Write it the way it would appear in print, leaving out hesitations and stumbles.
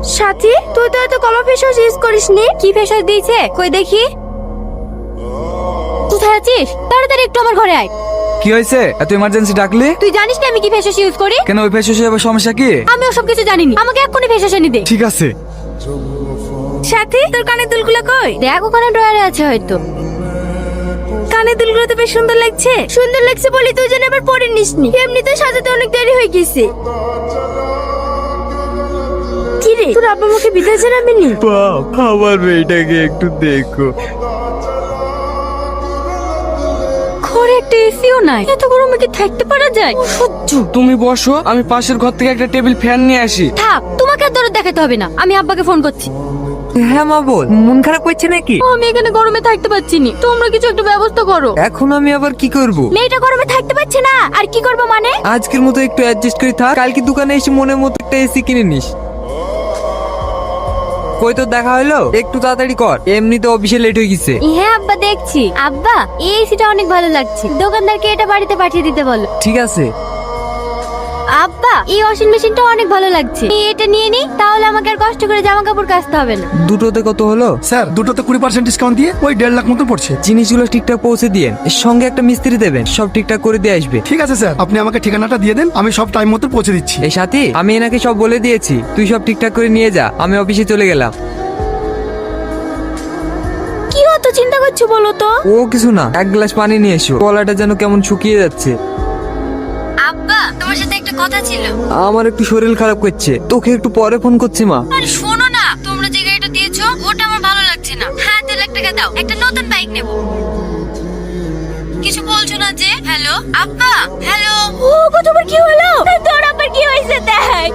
সাথী, তুই তো এত কমা ফেস ওয়াশ ইউজ করিসনি। কি ফেস ওয়াশ দিয়েছে কই দেখি। কোথায় আছিস? তাড়াতাড়ি একটু আমার ঘরে আয়। কি হয়েছে? এত ইমার্জেন্সি ডাকলি? তুই জানিস না আমি কি ফেস ওয়াশ ইউজ করি? কেন, ওই ফেস ওয়াশে আবার সমস্যা কি? আমি ওসব কিছু জানিনি, আমাকে এক্ষুনি ফেস ওয়াশ এনে দে। ঠিক আছে। সাথী, তোর কানের দুলগুলো কই? দেখ ওখানে ড্রয়ারে আছে হয়তো। কানের দুলগুলো তো বেশ সুন্দর লাগছে। সুন্দর লাগছে বলি তুই যেন আবার পরে নিসনি। এমনিতে সাজাতে অনেক দেরি হয়ে গেছে। কি রে, তোর আব্বা আমাকে বিদায় জানাবেনি? বাপ, আমার মেয়েটাকে একটু দেখো। ঘরে একটা এসিও নাই, এত গরমে কি থাকতে পারা যায়? সহ্য। তুমি বসো, আমি পাশের ঘর থেকে একটা টেবিল ফ্যান নিয়ে আসি। থাক, তোমাকে আর দরদ দেখাতে হবে না, আমি আব্বাকে ফোন করছি। হ্যাঁ মা বল, মন খারাপ করছে নাকি? আমি এখানে গরমে থাকতে পারছি না, তোমরা কিছু একটা ব্যবস্থা করো। এখন আমি আবার কি করব? মেয়েটা গরমে থাকতে পারছে না, আর কি করবো মানে? আজকের মতো একটু অ্যাডজাস্ট করে থাক, কালকে দোকানে এসে মনের মতো একটা এসি কিনে নিস। কই তো দেখা হলো, একটু তাড়াতাড়ি কর, এমনিতে অফিসে লেট হয়ে গেছে। হ্যাঁ আব্বা দেখছি। আব্বা, এই এসিটা অনেক ভালো লাগছে, দোকানদারকে এটা বাড়িতে পাঠিয়ে দিতে বলো। ঠিক আছে। আব্বা, এই ওয়াশিং মেশিনটা অনেক ভালো লাগছে, এই এটা নিয়ে নিই, তাহলে আমাকে আর কষ্ট করে জামা কাপড় কাচতে হবে না। দুটোতে কত হলো? স্যার, দুটোতে 20% ডিসকাউন্ট দিয়ে ওই 1.5 লাখ মতো পড়ছে। জিনিসগুলো ঠিকঠাক পৌঁছে দিয়েন, এর সঙ্গে একটা মিস্ত্রি দেবেন, সব ঠিকঠাক করে দিয়ে আসবে। ঠিক আছে স্যার, আপনি আমাকে ঠিকানাটা দিয়ে দেন, আমি সব টাইম মতো পৌঁছে দিচ্ছি। এই সাথী, আমি এনাকে সব বলে দিয়েছি, তুই সব ঠিকঠাক করে নিয়ে যা, আমি অফিসে চলে গেলাম। কি অত চিন্তা করছো বলো তো? ও কিছু না, এক গ্লাস পানি নিয়ে এসো, গলাটা যেন কেমন শুকিয়ে যাচ্ছে। আব্বা, তোমার সাথে একটা কথা ছিল। আমার একটু শরীর খারাপ করছে, তোকে একটু পরে ফোন করছি মা। আরে শোনো না, তোমরা যে গাড়িটা দিয়েছো ওটা আমার ভালো লাগছে না। হ্যাঁ, 3 লাখ টাকা দাও, একটা নতুন বাইক নেব। কিছু বলছো না যে? হ্যালো আব্বা, হ্যালো। ও, তোমার কি হলো? তোর আবার কি হয়েছে দেখ।